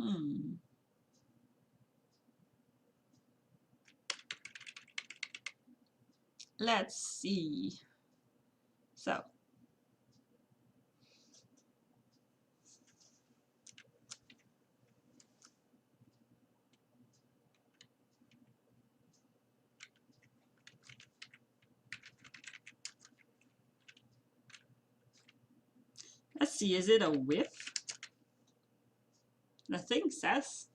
Hmm. Let's see. So, let's see, is it a whiff? The thing says.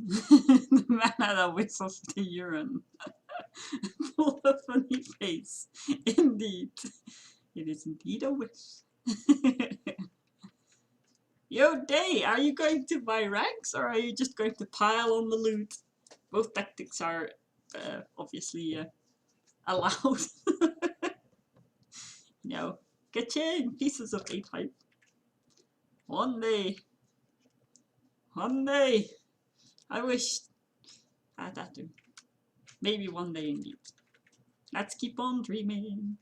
The man that whistles the urine. Full of funny face. Indeed. It is indeed a wish. Yo, Day, are you going to buy ranks or are you just going to pile on the loot? Both tactics are obviously allowed. No. Ka-ching! Pieces of 8 hype. One day. One day. I wish I had that too. Maybe one day indeed. Let's keep on dreaming.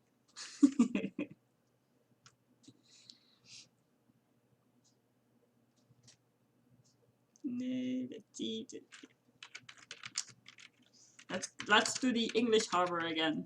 Let's see. Let's do the English harbor again.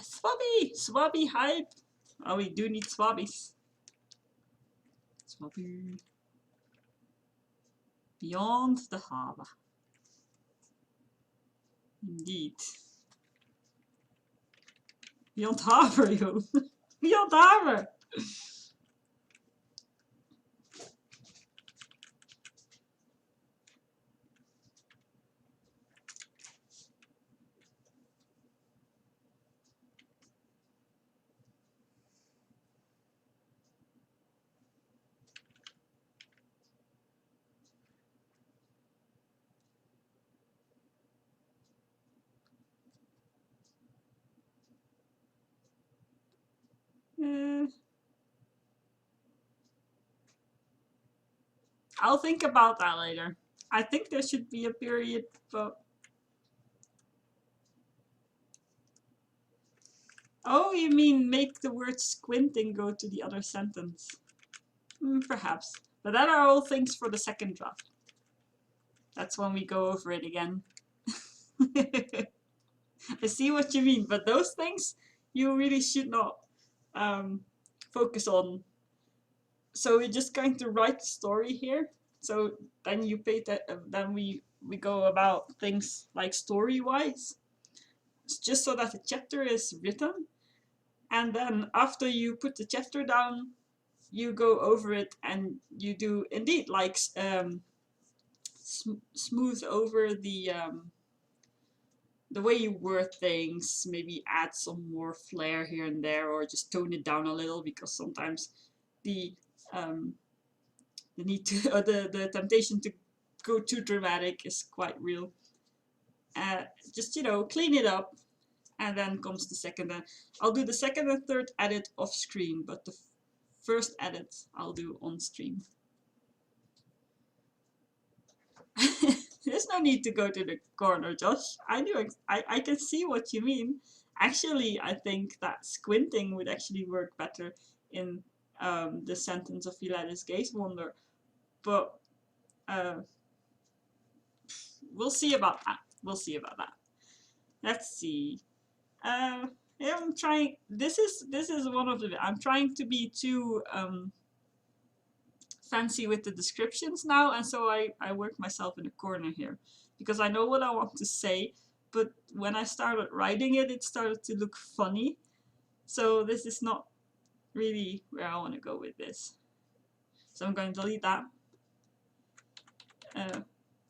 Swabby! Swabby hype! Oh, we do need swabbies. Swabby. Beyond the harbor. Indeed. Beyond harbor, yo. Beyond harbor! I'll think about that later. I think there should be a period, but... Oh, you mean make the word squinting go to the other sentence? Perhaps. But that are all things for the second draft. That's when we go over it again. I see what you mean, but those things you really should not focus on. So we're just going to write the story here. So then you pay that. Then we go about things like story-wise. It's just so that the chapter is written, and then after you put the chapter down, you go over it and you do indeed like smooth over the way you word things, maybe add some more flair here and there, or just tone it down a little, because sometimes the need to, or the temptation to go too dramatic is quite real. Just, you know, clean it up, and then comes the second. I'll do the second and third edit off screen, but the first edit I'll do on stream. There's no need to go to the corner, Josh. I can see what you mean. Actually, I think that squinting would actually work better in the sentence of Philetus Gaze Wonder, but we'll see about that. We'll see about that. Let's see. Yeah, I'm trying. This is one of the. I'm trying to be too fancy with the descriptions now, and so I work myself in a corner here because I know what I want to say, but when I started writing it, it started to look funny. So this is not really where I want to go with this. So I'm going to delete that.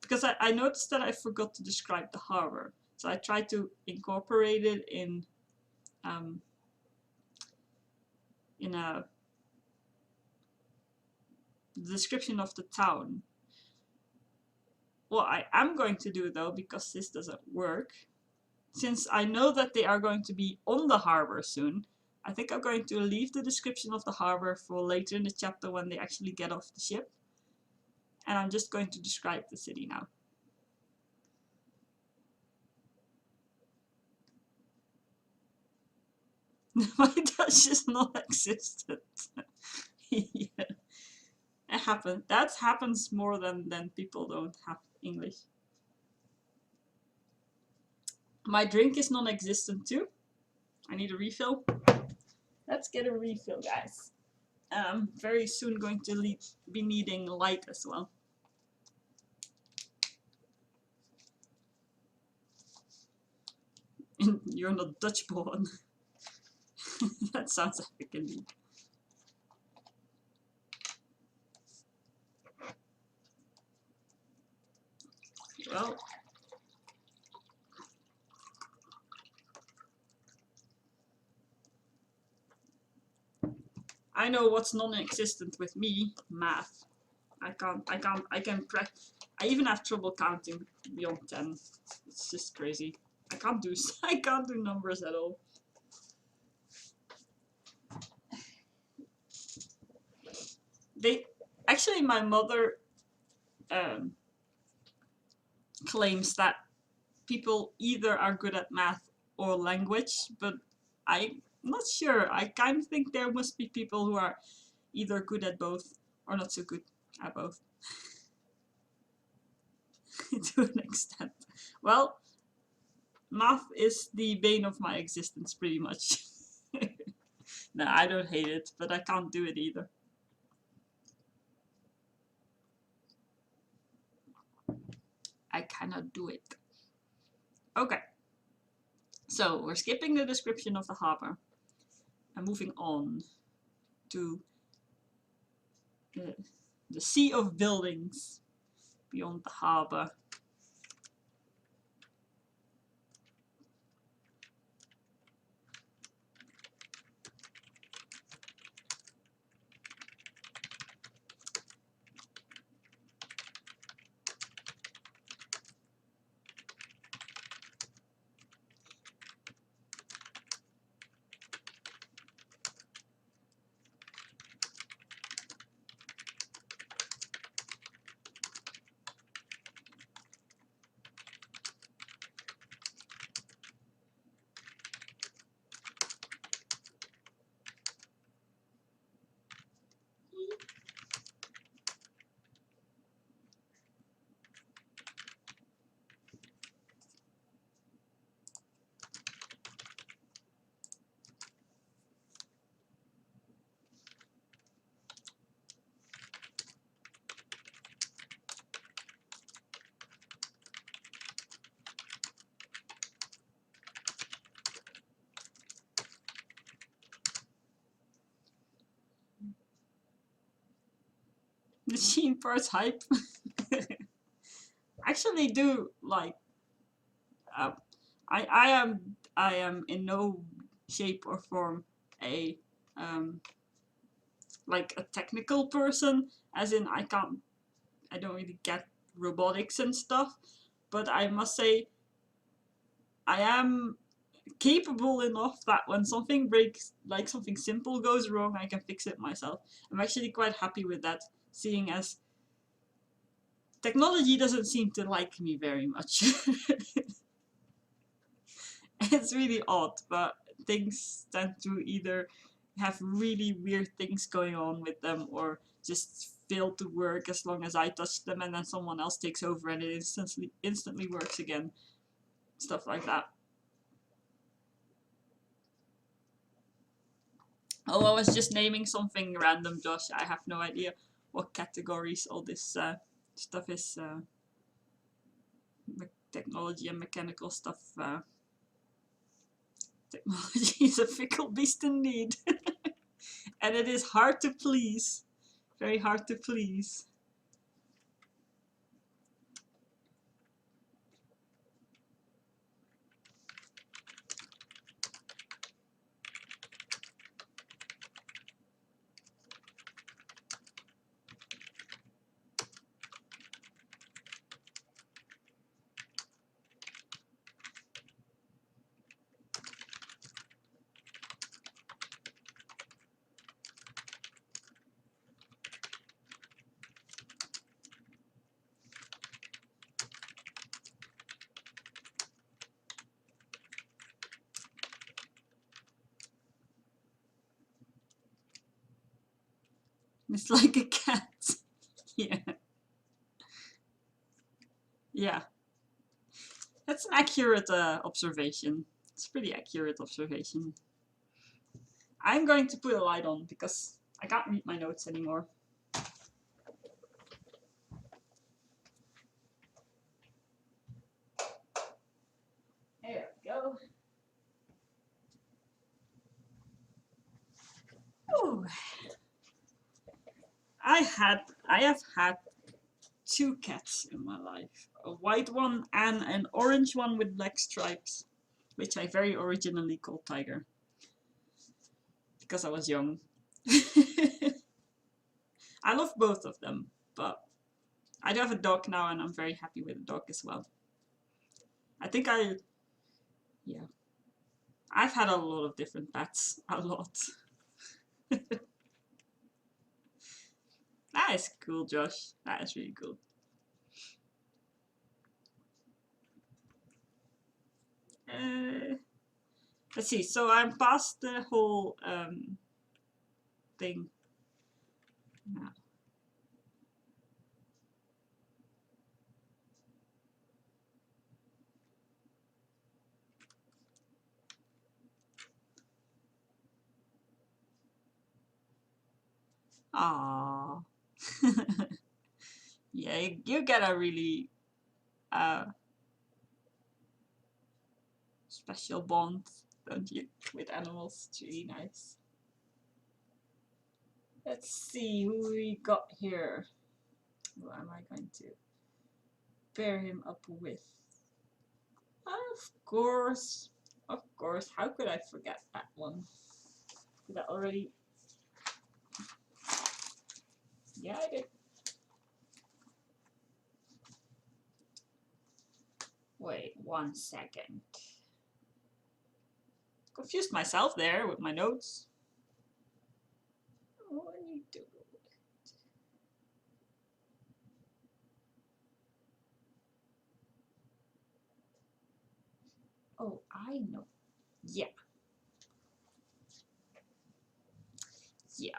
Because I noticed that I forgot to describe the harbor. So I tried to incorporate it in a description of the town. What I am going to do though, because this doesn't work, since I know that they are going to be on the harbor soon, I think I'm going to leave the description of the harbor for later in the chapter when they actually get off the ship. And I'm just going to describe the city now. My Dutch is non-existent. Yeah. It happens. That happens more than people don't have English. My drink is non-existent too. I need a refill. Let's get a refill, guys. Very soon going to be needing light as well. You're not Dutch born. That sounds epic indeed. Well, I know what's non-existent with me: math. I even have trouble counting beyond 10. It's just crazy. I can't do numbers at all. Actually, my mother claims that people either are good at math or language, but I'm not sure. I kind of think there must be people who are either good at both or not so good at both. To an extent. Well, math is the bane of my existence, pretty much. No, I don't hate it, but I can't do it either. I cannot do it. Okay. So we're skipping the description of the harbor and moving on to the sea of buildings beyond the harbor. The Sheen parts hype. Actually do like I am in no shape or form a like a technical person, as in I don't really get robotics and stuff, but I must say I am capable enough that when something breaks, like something simple goes wrong, I can fix it myself. I'm actually quite happy with that, seeing as technology doesn't seem to like me very much. It's really odd, but things tend to either have really weird things going on with them, or just fail to work as long as I touch them, and then someone else takes over and it instantly works again. Stuff like that. Oh, I was just naming something random, Josh. I have no idea what categories all this stuff is. Technology and mechanical stuff. Technology is a fickle beast indeed. And it is hard to please. Very hard to please. It's like a cat. Yeah. Yeah. That's an accurate observation. It's a pretty accurate observation. I'm going to put a light on because I can't read my notes anymore. There we go. Ooh. I have had 2 cats in my life. A white one and an orange one with black stripes, which I very originally called Tiger. Because I was young. I love both of them, but I do have a dog now and I'm very happy with the dog as well. I think yeah. I've had a lot of different pets. A lot. That is cool, Josh. That is really cool. Let's see. So I'm past the whole thing now. Aww. Yeah, you get a really special bond, don't you, with animals? It's really nice. Let's see who we got here. Who am I going to pair him up with? Of course. How could I forget that one? Did I already? Yeah, I did. Wait 1 second. Confused myself there with my notes. What are you doing? Oh, I know. Yeah. Yeah.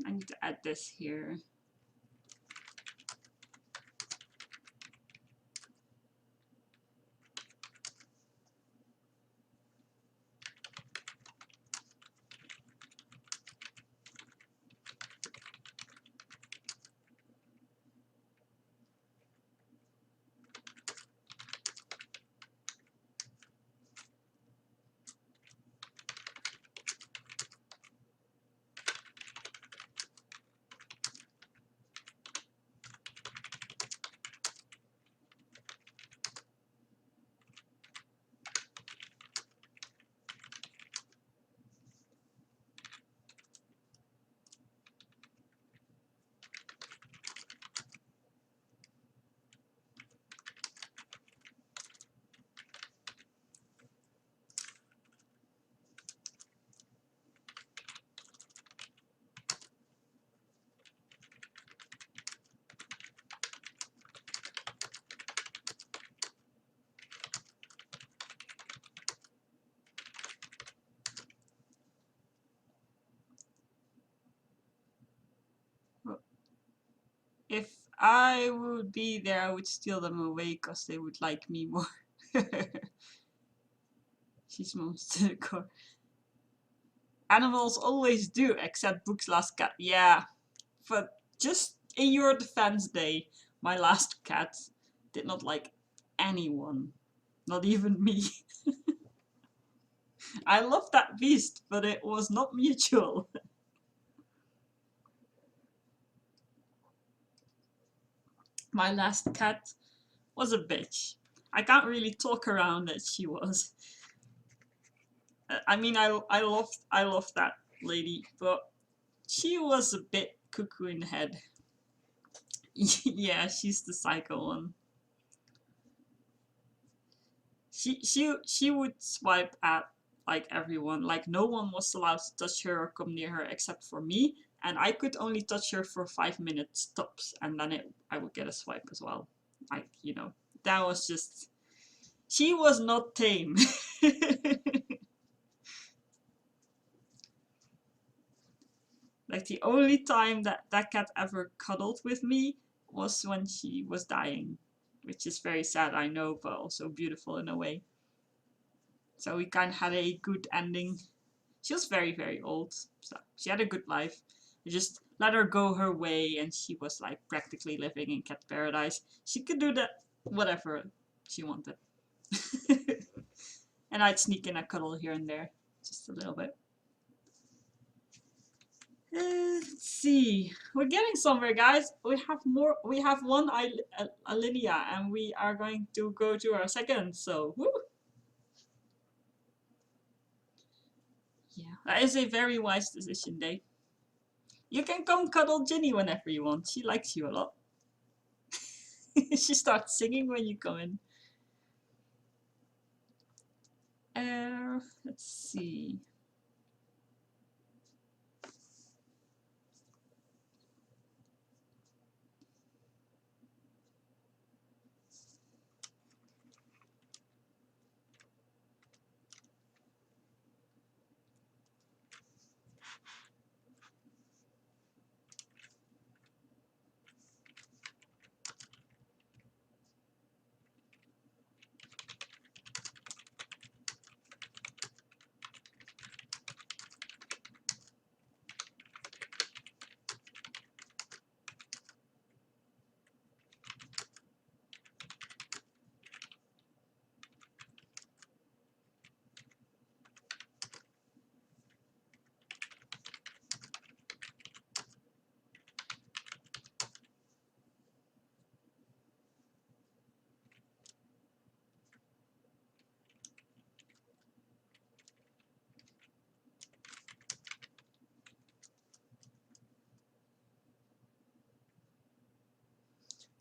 I need to add this here. I would be there, I would steal them away because they would like me more. She's moms to the core. Animals always do, except Book's last cat. Yeah, but just in your defense, Day, my last cat did not like anyone. Not even me. I love that beast, but it was not mutual. My last cat was a bitch. I can't really talk around that she was. I mean, I love that lady, but she was a bit cuckoo in the head. Yeah, she's the psycho one. She would swipe at like everyone. Like no one was allowed to touch her or come near her except for me, and I could only touch her for 5 minutes tops, and then I would get a swipe as well. Like, you know, that was just, she was not tame. Like the only time that that cat ever cuddled with me was when she was dying, which is very sad, I know, but also beautiful in a way. So we kind of had a good ending. She was very, very old, so she had a good life. We just let her go her way, and she was like practically living in cat paradise. She could do that whatever she wanted. And I'd sneak in a cuddle here and there, just a little bit. Let's see. We're getting somewhere, guys. We have more. We have one Alinea, and we are going to go to our second. So, woo. Yeah, that is a very wise decision, Dave. You can come cuddle Ginny whenever you want. She likes you a lot. She starts singing when you come in. Let's see.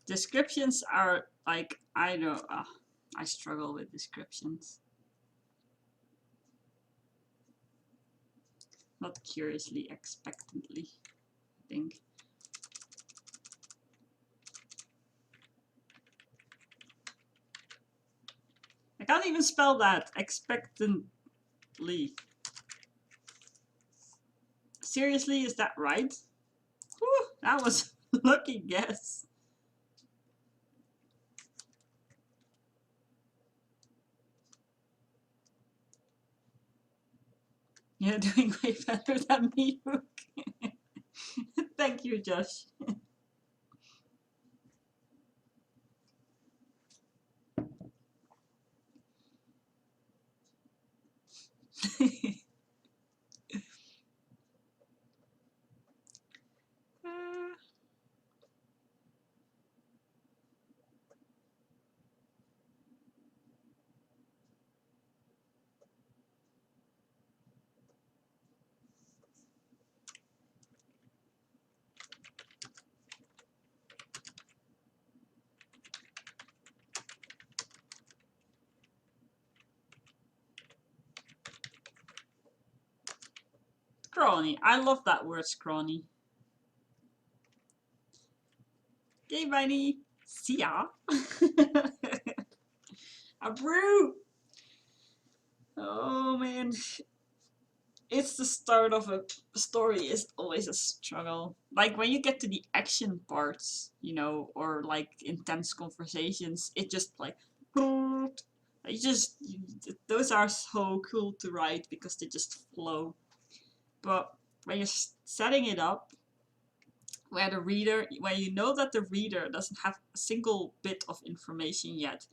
Descriptions are like, I don't, I struggle with descriptions. Not curiously, expectantly, I think. I can't even spell that. Expectantly. Seriously, is that right? Whew, that was a lucky guess. You're doing way better than me, Hook. Thank you, Josh. Scrawny. I love that word, scrawny. Okay, buddy. See ya. A brew. Oh, man. it's the start of a story is always a struggle. Like when you get to the action parts, you know, or like intense conversations, it just like it just those are so cool to write because they just flow. But when you're setting it up, where the reader, when you know that the reader doesn't have a single bit of information yet,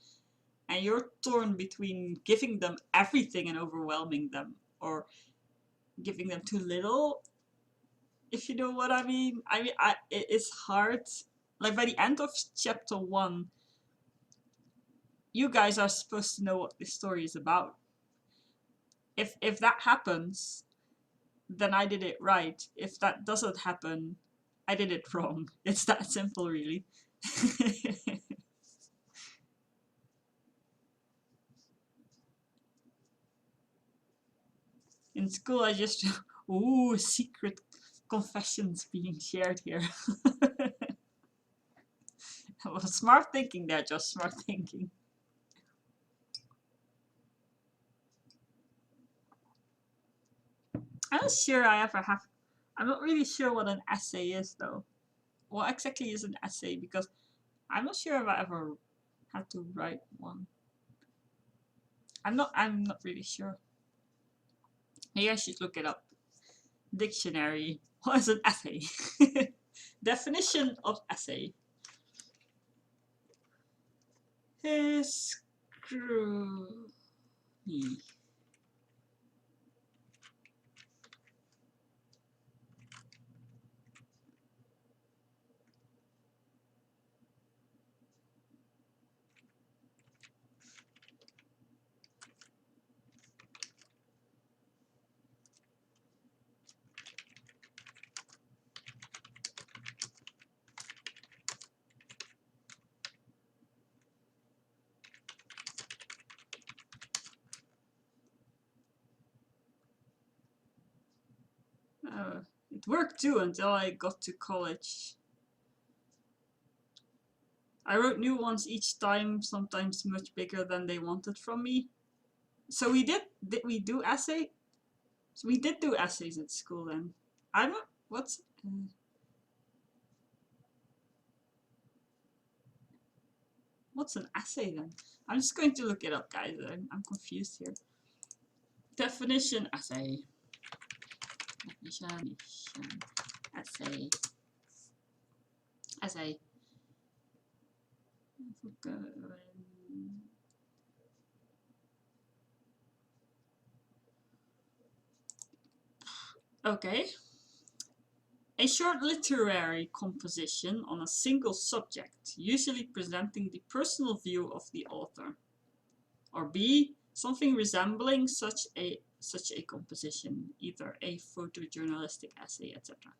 and you're torn between giving them everything and overwhelming them, or giving them too little, if you know what I mean. It's hard. Like by the end of chapter 1, you guys are supposed to know what this story is about. If that happens, then I did it right. If that doesn't happen, I did it wrong. It's that simple, really. In school, I just ooh, secret confessions being shared here. Well, smart thinking there, just smart thinking. I'm not sure I ever have. I'm not really sure what an essay is, though. What exactly is an essay? Because I'm not sure if I ever had to write one. I'm not really sure. Maybe I should look it up. Dictionary. What is an essay? Definition of essay. Screw me. It worked too until I got to college. I wrote new ones each time, sometimes much bigger than they wanted from me. So did we do essay? So we did do essays at school then. I'm not, what's an essay then? I'm just going to look it up, guys. I'm confused here. Definition essay. Definition essay. Essay. Okay. A short literary composition on a single subject, usually presenting the personal view of the author. Or B, something resembling such a composition, either a photojournalistic essay, etc.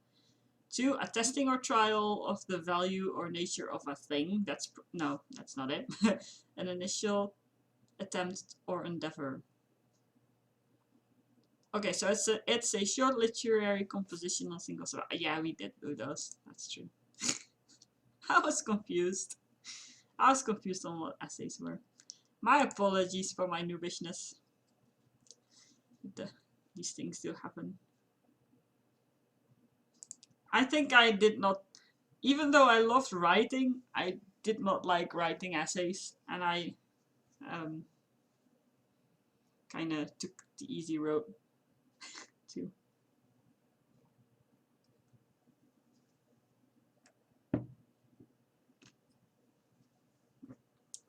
2, a testing or trial of the value or nature of a thing. No, that's not it. An initial attempt or endeavor. Okay, so it's a short literary composition on single subject. Yeah, we did do those. That's true. I was confused. I was confused on what essays were. My apologies for my noobishness. These things do happen. I think I did not, even though I loved writing, I did not like writing essays, and I kind of took the easy road too.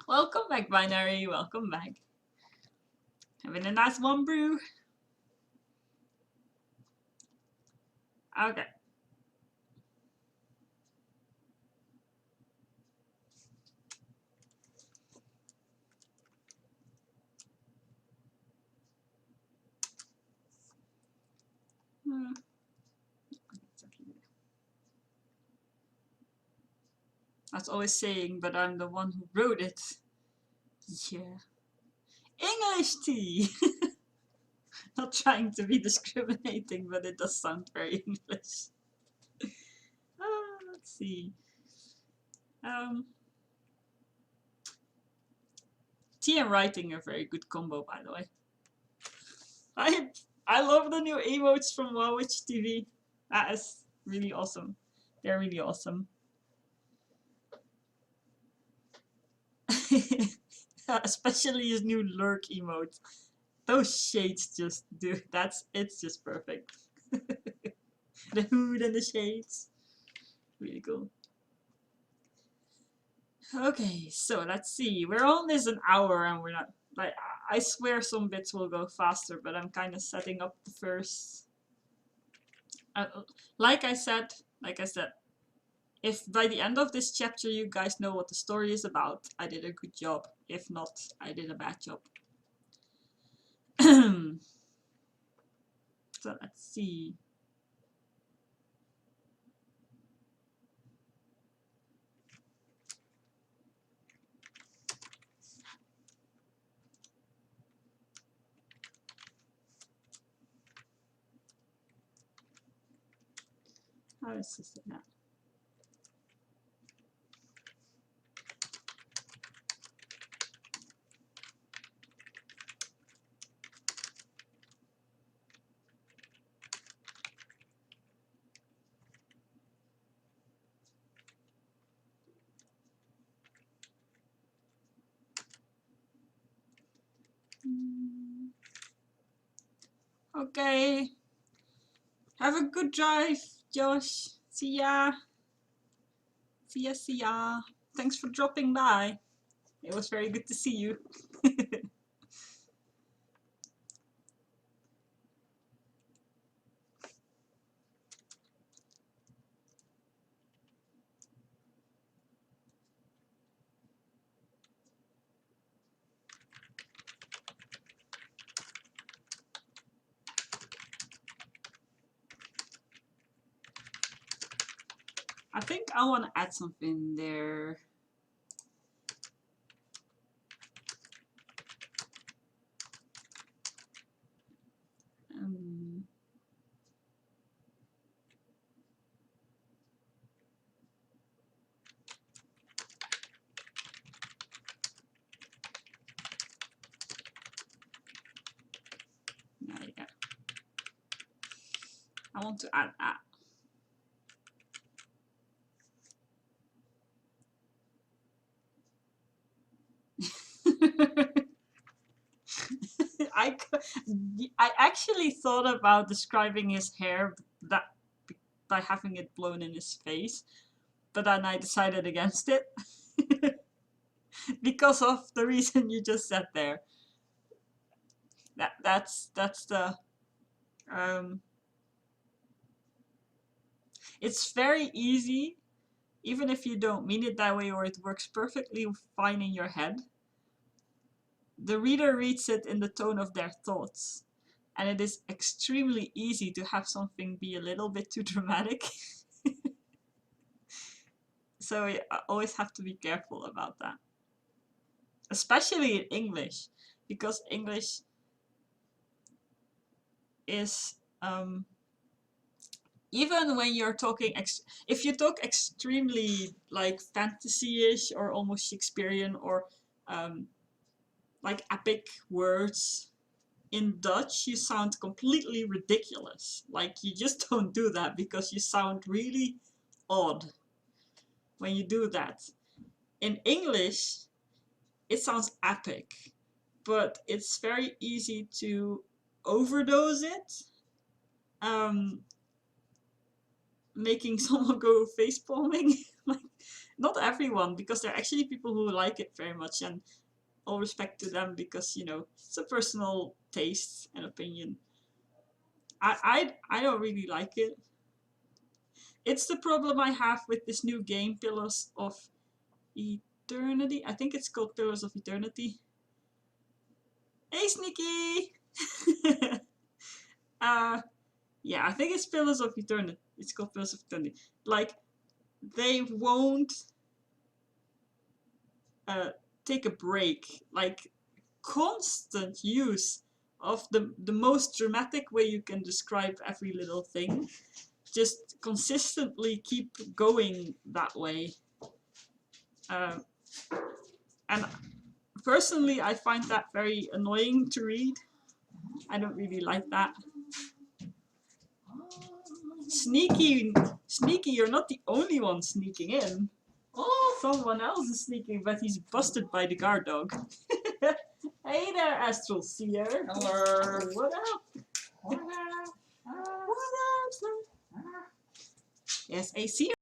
Welcome back, Binary. Welcome back. Having a nice one, brew. Okay. That's always saying, but I'm the one who wrote it. Yeah. English tea! Not trying to be discriminating, but it does sound very English. Let's see. Tea and writing are a very good combo, by the way. I I love the new emotes from Wowwitch TV. That is really awesome. They're really awesome. Especially his new lurk emote. Those shades just do it's just perfect. The hood and the shades. Really cool. Okay, so let's see. We're on this an hour and we're not like I swear some bits will go faster, but I'm kind of setting up the first. Uh, like I said, if by the end of this chapter you guys know what the story is about, I did a good job. If not, I did a bad job. So let's see. How is this now? Okay. Have a good drive, Josh. See ya. See ya, see ya. Thanks for dropping by. It was very good to see you. I think I want to add something there. There you go. I want to add that. I actually thought about describing his hair that by having it blown in his face, but then I decided against it because of the reason you just said there. That's the it's very easy, even if you don't mean it that way or it works perfectly fine in your head. The reader reads it in the tone of their thoughts, and it is extremely easy to have something be a little bit too dramatic. So I always have to be careful about that. Especially in English, because English is even when you're talking if you talk extremely like fantasy-ish or almost Shakespearean or like epic words in Dutch, you sound completely ridiculous. Like you just don't do that because you sound really odd when you do that. In English, it sounds epic, but it's very easy to overdose it, making someone go face palming. Like, not everyone, because there are actually people who like it very much, and all respect to them because, you know, it's a personal taste and opinion. I don't really like it. It's the problem I have with this new game, Pillars of Eternity. I think it's called Pillars of Eternity. Hey, Sneaky! Yeah, I think it's Pillars of Eternity. It's called Pillars of Eternity. Like, they won't take a break. Like, constant use of the most dramatic way you can describe every little thing. Just consistently keep going that way. And personally, I find that very annoying to read. I don't really like that. Sneaky, sneaky, you're not the only one sneaking in. Oh, Someone else is sneaking, but he's busted by the guard dog. Hey there, Astral Seer. hello. What up? What up? What up, Slim? Yes, I see